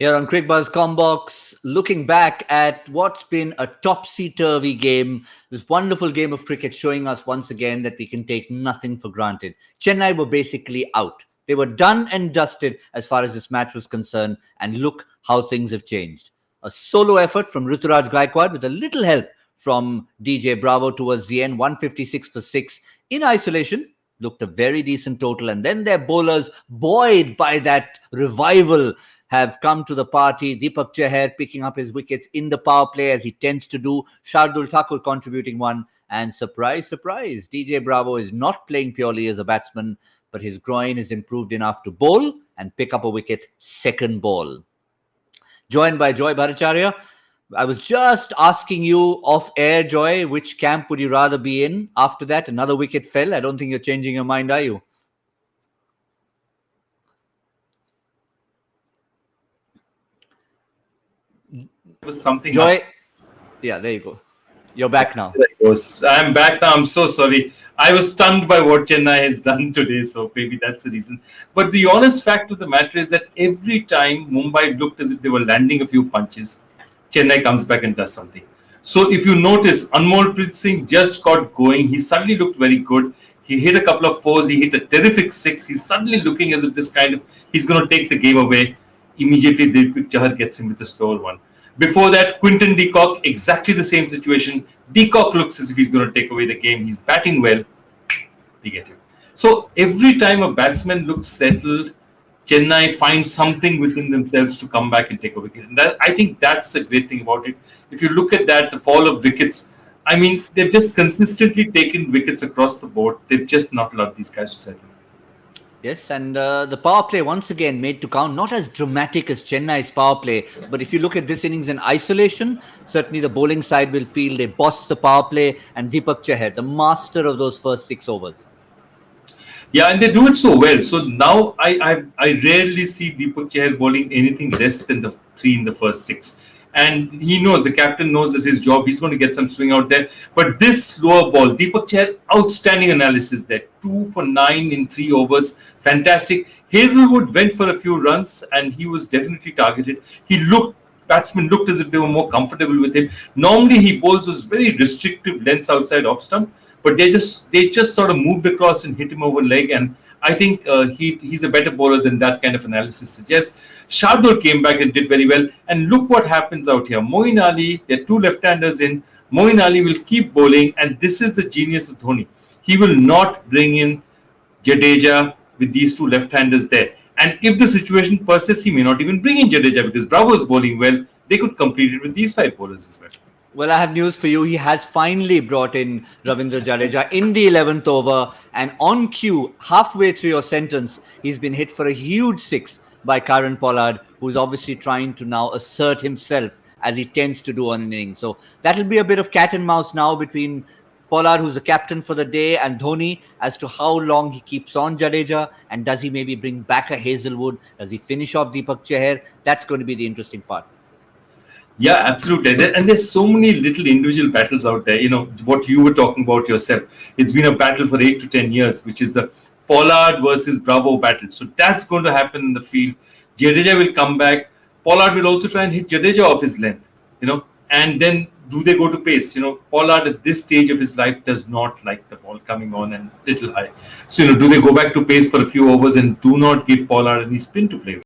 Here on Crick Buzz Combox, looking back at what's been a topsy-turvy game, this wonderful game of cricket showing us once again that we can take nothing for granted. Chennai were basically out. They were done and dusted as far as this match was concerned, and look how things have changed. A solo effort from Ruturaj Gaikwad with a little help from DJ Bravo towards the end, 156 for 6 in isolation. Looked a very decent total, and then their bowlers, buoyed by that revival, have come to the party. Deepak Chahar picking up his wickets in the power play as he tends to do. Shardul Thakur contributing one. And surprise, surprise, DJ Bravo is not playing purely as a batsman, but his groin is improved enough to bowl and pick up a wicket second ball. Joined by Joy Bhattacharya. I was just asking you off air, Joy, which camp would you rather be in? After that, another wicket fell. I don't think you're changing your mind, are you? Was something. Joy, yeah, there you go. You're back now. I'm back now. I'm so sorry. I was stunned by what Chennai has done today, so maybe that's the reason. But the honest fact of the matter is that every time Mumbai looked as if they were landing a few punches, Chennai comes back and does something. So if you notice, Anmolpreet Singh just got going. He suddenly looked very good. He hit a couple of fours. He hit a terrific six. He's suddenly looking as if he's going to take the game away. Immediately, Deepak Chahar gets him with a slower one. Before that, Quinton de Kock, exactly the same situation. De Kock looks as if he's going to take away the game. He's batting well. They get him. So every time a batsman looks settled, Chennai finds something within themselves to come back and take a wicket. And I think that's the great thing about it. If you look at that, the fall of wickets, I mean, they've just consistently taken wickets across the board. They've just not allowed these guys to settle. Yes, and the power play once again made to count, not as dramatic as Chennai's power play, but if you look at this innings in isolation, certainly the bowling side will feel they bossed the power play, and Deepak Chahar, the master of those first 6 overs. Yeah, and they do it so well. So now I rarely see Deepak Chahar bowling anything less than the 3 in the first 6. And he knows, the captain knows that his job, he's going to get some swing out there. But this slower ball, Deepak Chahar, outstanding analysis there. 2 for 9 in 3 overs. Fantastic. Hazelwood went for a few runs and he was definitely targeted. Batsmen looked as if they were more comfortable with him. Normally he bowls those very restrictive lengths outside off stump, but they just sort of moved across and hit him over leg. And I think he's a better bowler than that kind of analysis suggests. Shardul came back and did very well. And look what happens out here. Moeen Ali, there are 2 left-handers in. Moeen Ali will keep bowling, and this is the genius of Dhoni. He will not bring in Jadeja with these 2 left-handers there. And if the situation persists, he may not even bring in Jadeja because Bravo is bowling well. They could complete it with these 5 bowlers as well. Well, I have news for you. He has finally brought in Ravindra Jadeja in the 11th over, and on cue, halfway through your sentence, he's been hit for a huge 6 by Kieron Pollard, who's obviously trying to now assert himself as he tends to do on an innings. So that'll be a bit of cat and mouse now between Pollard, who's the captain for the day, and Dhoni as to how long he keeps on Jadeja, and does he maybe bring back a Hazelwood? Does he finish off Deepak Chahar? That's going to be the interesting part. Yeah, absolutely. And there's so many little individual battles out there. You know, what you were talking about yourself. It's been a battle for 8 to 10 years, which is the Pollard versus Bravo battle. So that's going to happen in the field. Jadeja will come back. Pollard will also try and hit Jadeja off his length, and then do they go to pace? Pollard at this stage of his life does not like the ball coming on and little high. So, do they go back to pace for a few overs and do not give Pollard any spin to play with?